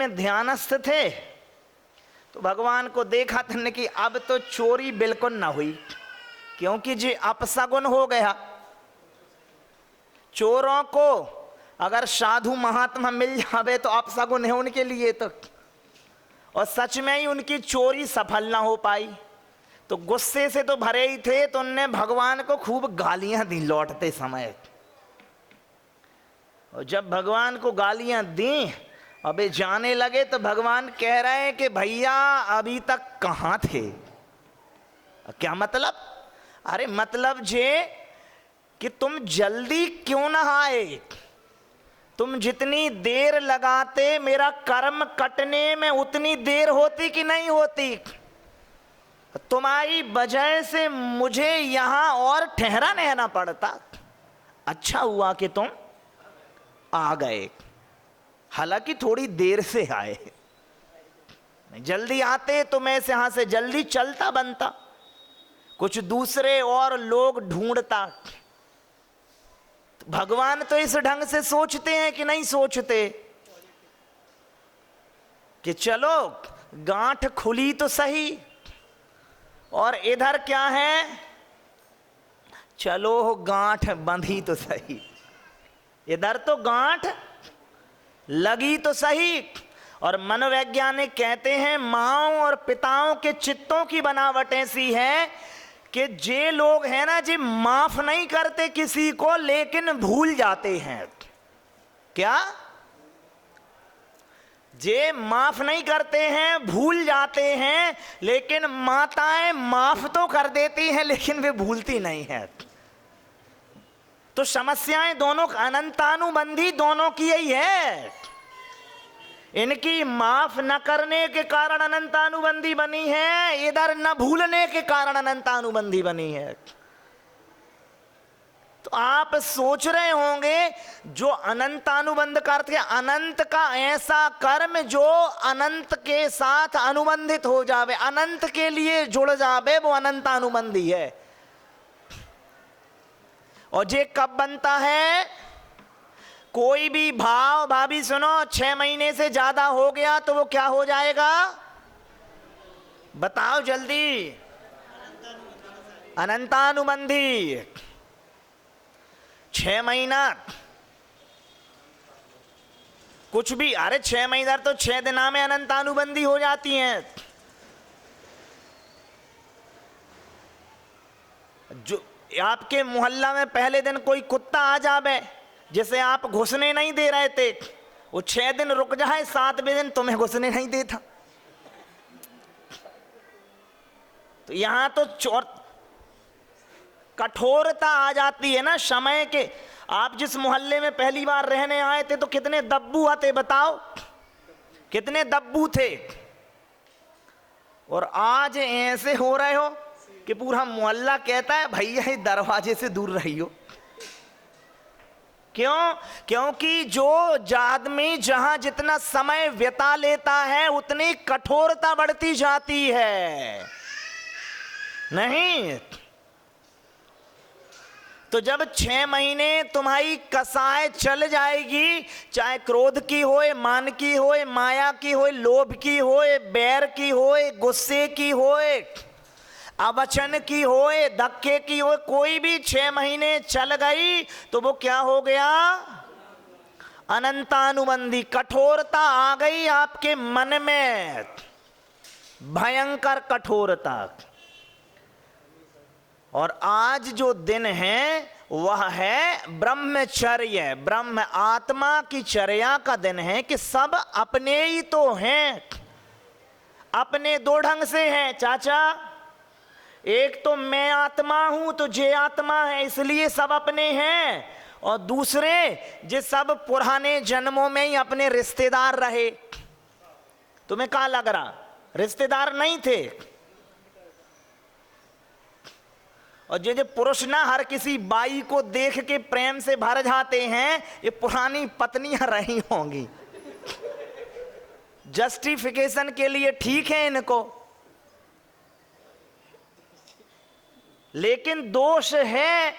में ध्यानस्थ थे तो भगवान को देखा था कि अब तो चोरी बिल्कुल ना हुई, क्योंकि जी अपशगुन हो गया। चोरों को अगर साधु महात्मा मिल जावे तो अपशगुन है उनके लिए तो, और सच में ही उनकी चोरी सफल ना हो पाई। तो गुस्से से तो भरे ही थे, तो उनने भगवान को खूब गालियां दी लौटते समय। और जब भगवान को गालियां दी, अबे जाने लगे, तो भगवान कह रहे हैं कि भैया अभी तक कहाँ थे। क्या मतलब? अरे मतलब जे कि तुम जल्दी क्यों ना आए, तुम जितनी देर लगाते मेरा कर्म कटने में उतनी देर होती कि नहीं होती। तुम्हारी वजह से मुझे यहां और ठहरा रहना पड़ता। अच्छा हुआ कि तुम आ गए, हालांकि थोड़ी देर से आए। जल्दी आते तो मैं यहां से जल्दी चलता बनता, कुछ दूसरे और लोग ढूंढता। भगवान तो इस ढंग से सोचते हैं कि नहीं सोचते कि चलो गांठ खुली तो सही, और इधर क्या है, चलो गांठ बंधी तो सही। इधर तो गांठ लगी तो सही। और मनोवैज्ञानिक कहते हैं माँओं और पिताओं के चित्तों की बनावट ऐसी है कि जे लोग हैं ना, जे माफ नहीं करते किसी को लेकिन भूल जाते हैं। क्या? जे माफ नहीं करते हैं भूल जाते हैं, लेकिन माताएं माफ तो कर देती हैं लेकिन वे भूलती नहीं है। तो समस्याएं दोनों अनंतानुबंधी दोनों की यही है। इनकी माफ न करने के कारण अनंतानुबंधी बनी है, इधर न भूलने के कारण अनंतानुबंधी बनी है। तो आप सोच रहे होंगे जो अनंतानुबंध करते हैं, अनंत का ऐसा कर्म जो अनंत के साथ अनुबंधित हो जावे, अनंत के लिए जुड़ जावे, वो अनंतानुबंधी है। और ये कब बनता है? कोई भी भाव, भाभी सुनो, 6 महीने से ज्यादा हो गया तो वो क्या हो जाएगा? बताओ जल्दी। अनंतानुबंधी। 6 महीना कुछ भी, अरे 6 महीना तो 6 दिना में अनंतानुबंधी हो जाती हैं। जो आपके मोहल्ला में पहले दिन कोई कुत्ता आ जावे जिसे आप घुसने नहीं दे रहे थे, वो 6 दिन रुक जाए, 7वें दिन तुम्हें घुसने नहीं देता। तो यहां तो कठोरता आ जाती है ना समय के। आप जिस मोहल्ले में पहली बार रहने आए थे तो कितने दब्बू आते, बताओ कितने दब्बू थे, और आज ऐसे हो रहे हो कि पूरा मोहल्ला कहता है भैया ये दरवाजे से दूर रहियो। क्यों? क्योंकि जो आदमी जहां जितना समय व्यता लेता है उतनी कठोरता बढ़ती जाती है। नहीं तो जब 6 महीने तुम्हारी कसाय चल जाएगी, चाहे क्रोध की होए, मान की होए, माया की होए, लोभ की होए, बैर की होए, गुस्से की होए, अवचन की होए, धक्के की होए, कोई भी 6 महीने चल गई तो वो क्या हो गया? अनंतानुबंधी। कठोरता आ गई आपके मन में, भयंकर कठोरता। और आज जो दिन है वह है ब्रह्मचर्य, ब्रह्म आत्मा की चर्या का दिन है कि सब अपने ही तो हैं। अपने 2 ढंग से हैं चाचा, एक तो मैं आत्मा हूं तो जे आत्मा है इसलिए सब अपने हैं, और दूसरे जे सब पुराने जन्मों में ही अपने रिश्तेदार रहे। तुम्हें क्या लग रहा रिश्तेदार नहीं थे? और जो पुरुष ना हर किसी बाई को देख के प्रेम से भर जाते हैं, ये पुरानी पत्नियां रही होंगी, जस्टिफिकेशन के लिए ठीक है इनको। लेकिन दोष है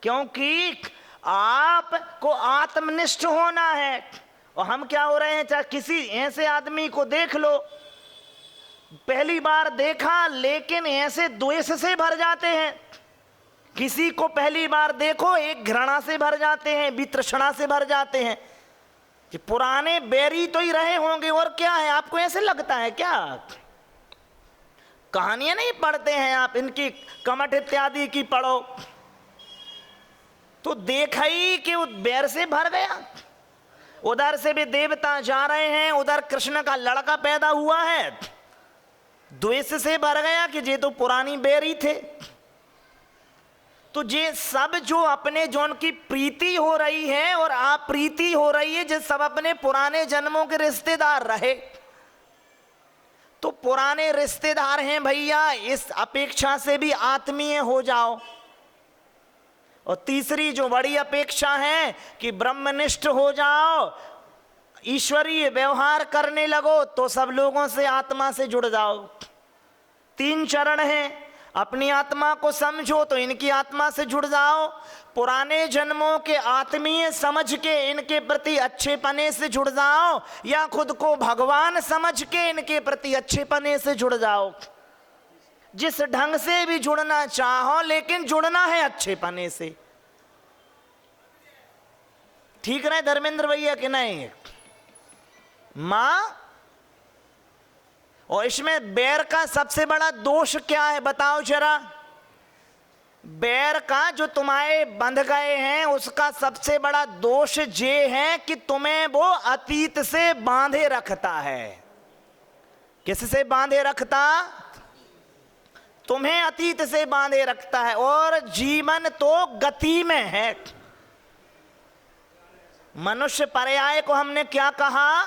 क्योंकि आपको आत्मनिष्ठ होना है, और हम क्या हो रहे हैं, चाहे किसी ऐसे आदमी को देख लो, पहली बार देखा लेकिन ऐसे द्वेष से भर जाते हैं। किसी को पहली बार देखो एक घृणा से भर जाते हैं, वितृष्णा से भर जाते हैं कि पुराने बैरी तो ही रहे होंगे और क्या है, आपको ऐसे लगता है क्या? कहानियां नहीं पढ़ते हैं आप, इनकी कमठ इत्यादि की पढ़ो तो देखा ही कि वो बैर से भर गया। उधर से भी देवता जा रहे हैं, उधर कृष्ण का लड़का पैदा हुआ है, द्वेष से भर गया कि ये तो पुरानी बैरी थे। तो ये सब जो अपने जौन की प्रीति हो रही है और अप्रीति हो रही है, ये सब अपने पुराने जन्मों के रिश्तेदार रहे। तो पुराने रिश्तेदार हैं भैया, इस अपेक्षा से भी आत्मीय हो जाओ। और तीसरी जो बड़ी अपेक्षा है कि ब्रह्मनिष्ठ हो जाओ, ईश्वरीय व्यवहार करने लगो तो सब लोगों से आत्मा से जुड़ जाओ। 3 चरण हैं, अपनी आत्मा को समझो तो इनकी आत्मा से जुड़ जाओ, पुराने जन्मों के आत्मीय समझ के इनके प्रति अच्छे पने से जुड़ जाओ, या खुद को भगवान समझ के इनके प्रति अच्छे पने से जुड़ जाओ। जिस ढंग से भी जुड़ना चाहो, लेकिन जुड़ना है अच्छे पने से। ठीक रहे धर्मेंद्र भैया कि नहीं मां? और इसमें बैर का सबसे बड़ा दोष क्या है बताओ जरा? बैर का जो तुम्हारे बंध गए हैं उसका सबसे बड़ा दोष ये है कि तुम्हें वो अतीत से बांधे रखता है। किससे बांधे रखता? तुम्हें अतीत से बांधे रखता है। और जीवन तो गति में है। मनुष्य पर्याय को हमने क्या कहा?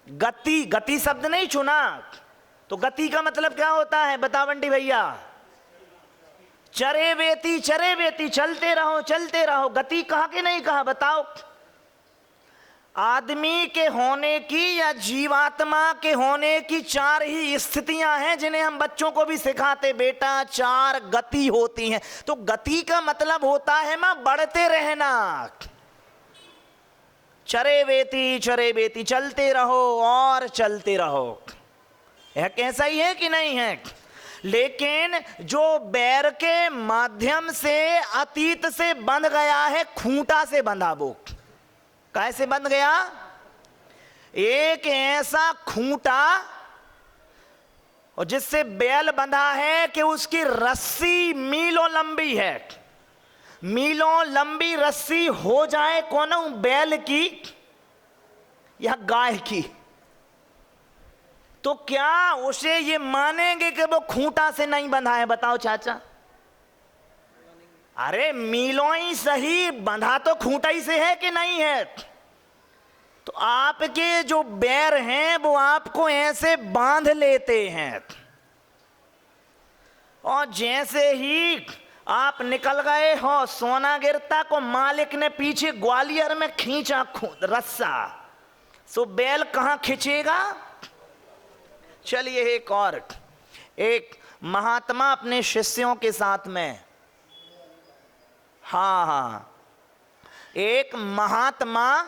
गति। गति शब्द नहीं चुना। तो गति का मतलब क्या होता है बतावंडी भैया? चरे वेती, चरे वेती, चलते रहो चलते रहो। गति कहा कि नहीं कहा बताओ? आदमी के होने की या जीवात्मा के होने की 4 ही स्थितियां हैं जिन्हें हम बच्चों को भी सिखाते। बेटा 4 गति होती हैं। तो गति का मतलब होता है मां बढ़ते रहना। चरे वेती, चलते रहो और चलते रहो। यह कैसा ही है कि नहीं है? लेकिन जो बैर के माध्यम से अतीत से बंध गया है, खूंटा से बंधा वो। कैसे बंध गया? एक ऐसा खूंटा और जिससे बैल बंधा है कि उसकी रस्सी मीलों लंबी है। मीलों लंबी रस्सी हो जाए कौन? बैल की या गाय की, तो क्या उसे ये मानेंगे कि वो खूंटा से नहीं बंधा है? बताओ चाचा। अरे मीलों ही सही, बंधा तो खूंटा ही से है कि नहीं है? तो आपके जो बैर हैं वो आपको ऐसे बांध लेते हैं। और जैसे ही आप निकल गए हो, सोना गिरता को मालिक ने पीछे ग्वालियर में खींचा रस्सा, सो बैल कहां खींचेगा? चलिए एक महात्मा अपने शिष्यों के साथ में, हाँ, एक महात्मा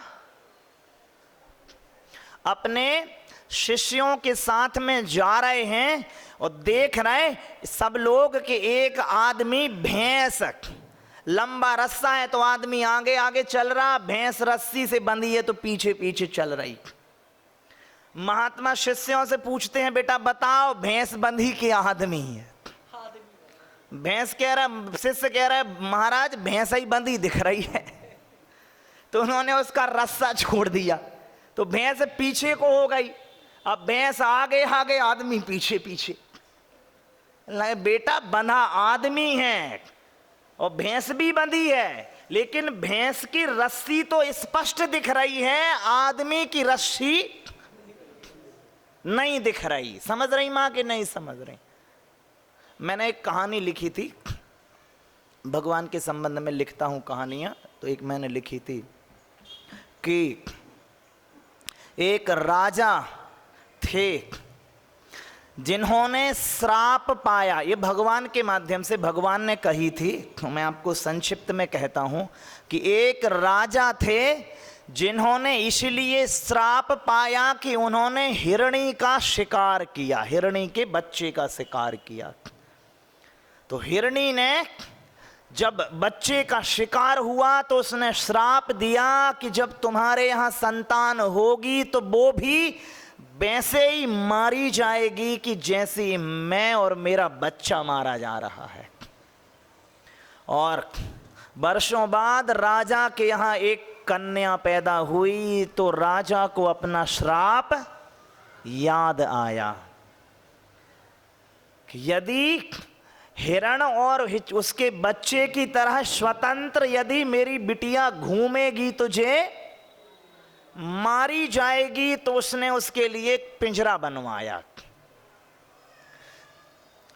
अपने शिष्यों के साथ में जा रहे हैं और देख रहे सब लोग कि एक आदमी भैंस, लंबा रस्सा है तो आदमी आगे आगे चल रहा, भैंस रस्सी से बंधी है तो पीछे पीछे चल रही। महात्मा शिष्यों से पूछते हैं, बेटा बताओ भैंस बंधी कि आदमी है? भैंस कह रहा, शिष्य कह रहा है महाराज भैंस ही बंधी दिख रही है। तो उन्होंने उसका रस्सा छोड़ दिया तो भैंस पीछे को हो गई। अब भैंस आगे आगे, आदमी पीछे पीछे। बेटा बंधा आदमी है और भैंस भी बंधी है, लेकिन भैंस की रस्सी तो स्पष्ट दिख रही है, आदमी की रस्सी नहीं दिख रही। समझ रही मां कि नहीं समझ रही? मैंने एक कहानी लिखी थी, भगवान के संबंध में लिखता हूं कहानियां, तो एक मैंने लिखी थी कि एक राजा थे जिन्होंने श्राप पाया। ये भगवान के माध्यम से भगवान ने कही थी, तो मैं आपको संक्षिप्त में कहता हूं कि एक राजा थे जिन्होंने इसलिए श्राप पाया कि उन्होंने हिरणी का शिकार किया, हिरणी के बच्चे का शिकार किया। तो हिरणी ने जब बच्चे का शिकार हुआ तो उसने श्राप दिया कि जब तुम्हारे यहाँ संतान होगी तो वो भी वैसे ही मारी जाएगी कि जैसे मैं और मेरा बच्चा मारा जा रहा है। और वर्षों बाद राजा के यहाँ एक कन्या पैदा हुई तो राजा को अपना श्राप याद आया कि यदि हिरण और उसके बच्चे की तरह स्वतंत्र यदि मेरी बिटिया घूमेगी तुझे मारी जाएगी, तो उसने उसके लिए एक पिंजरा बनवाया।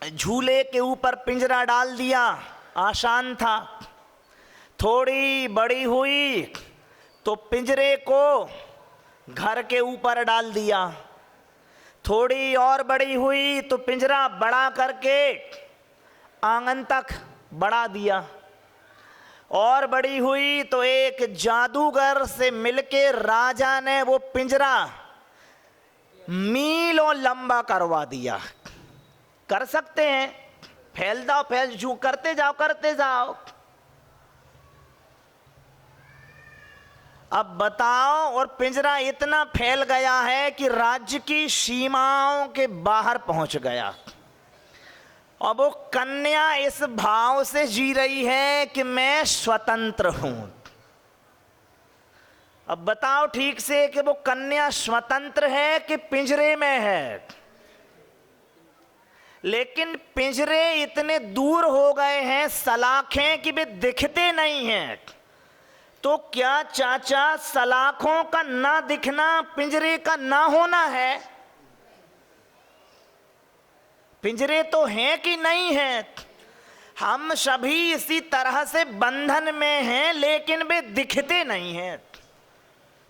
झूले के ऊपर पिंजरा डाल दिया, आसान था। थोड़ी बड़ी हुई तो पिंजरे को घर के ऊपर डाल दिया। थोड़ी और बड़ी हुई तो पिंजरा बड़ा करके आंगन तक बढ़ा दिया। और बड़ी हुई तो एक जादूगर से मिलके राजा ने वो पिंजरा मीलों लंबा करवा दिया। कर सकते हैं, फैल जाओ, फैल जू करते जाओ, करते जाओ। अब बताओ, और पिंजरा इतना फैल गया है कि राज्य की सीमाओं के बाहर पहुंच गया। अब वो कन्या इस भाव से जी रही है कि मैं स्वतंत्र हूं। अब बताओ ठीक से कि वो कन्या स्वतंत्र है कि पिंजरे में है। लेकिन पिंजरे इतने दूर हो गए हैं, सलाखें, कि वे दिखते नहीं हैं। तो क्या चाचा सलाखों का ना दिखना पिंजरे का ना होना है? पिंजरे तो हैं कि नहीं हैं? हम सभी इसी तरह से बंधन में हैं, लेकिन वे दिखते नहीं हैं।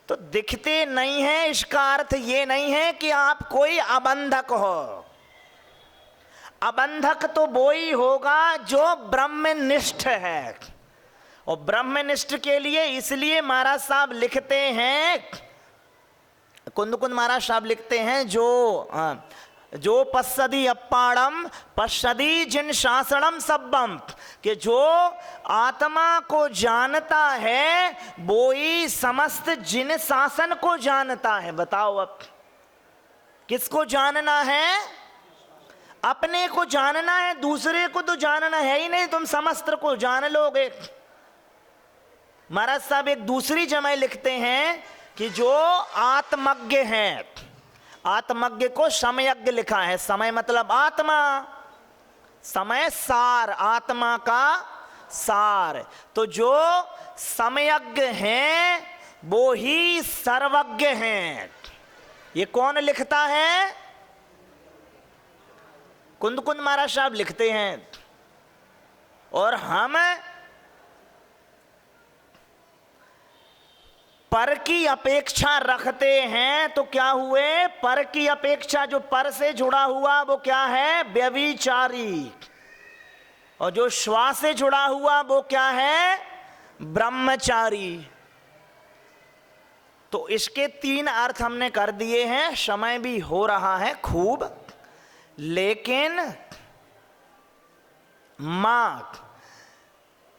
तो दिखते नहीं हैं इसका अर्थ ये नहीं है कि आप कोई अबंधक हो। अबंधक तो वो ही होगा जो ब्रह्मनिष्ठ है। और ब्रह्मनिष्ठ के लिए इसलिए महाराज साहब लिखते हैं, कुंद कुंद महाराज साहब लिखते हैं, जो पश्यति अप्पाड़म पश्यति जिन शासनम सब्बम, कि जो आत्मा को जानता है वो ही समस्त जिन शासन को जानता है। बताओ अब किसको जानना है? अपने को जानना है, दूसरे को तो जानना है ही नहीं। तुम समस्त को जान लोगे। महाराज साहब एक दूसरी जगह लिखते हैं कि जो आत्मज्ञ हैं, आत्मज्ञ को समयज्ञ लिखा है। समय मतलब आत्मा, समय सार, आत्मा का सार। तो जो समयज्ञ हैं वो ही सर्वज्ञ हैं। ये कौन लिखता है? कुंद कुंद महाराज साहब लिखते हैं। और हम पर की अपेक्षा रखते हैं तो क्या हुए? पर की अपेक्षा, जो पर से जुड़ा हुआ वो क्या है? व्यभिचारी। और जो श्वास से जुड़ा हुआ वो क्या है? ब्रह्मचारी। तो इसके तीन अर्थ हमने कर दिए हैं। समय भी हो रहा है खूब, लेकिन मां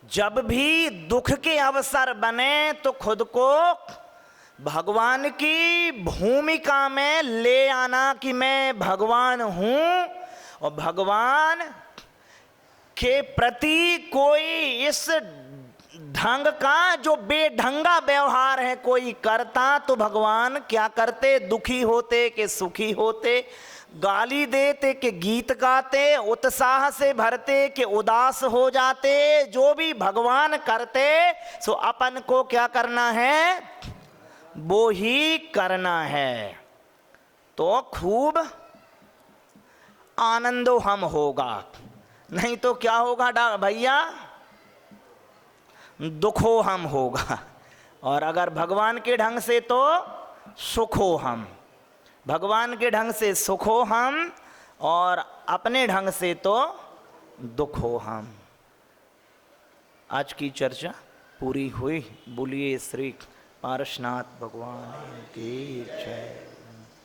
जब भी दुख के अवसर बने तो खुद को भगवान की भूमिका में ले आना कि मैं भगवान हूं, और भगवान के प्रति कोई इस ढंग का जो बेढंगा व्यवहार है कोई करता तो भगवान क्या करते? दुखी होते कि सुखी होते? गाली देते कि गीत गाते? उत्साह से भरते कि उदास हो जाते? जो भी भगवान करते सो अपन को क्या करना है? वो ही करना है। तो खूब आनंदो हम होगा, नहीं तो क्या होगा भैया? दुखो हम होगा। और अगर भगवान के ढंग से तो सुखो हम, भगवान के ढंग से सुख हो हम, और अपने ढंग से तो दुख हो हम। आज की चर्चा पूरी हुई। बोलिए श्री पारसनाथ भगवान की जय।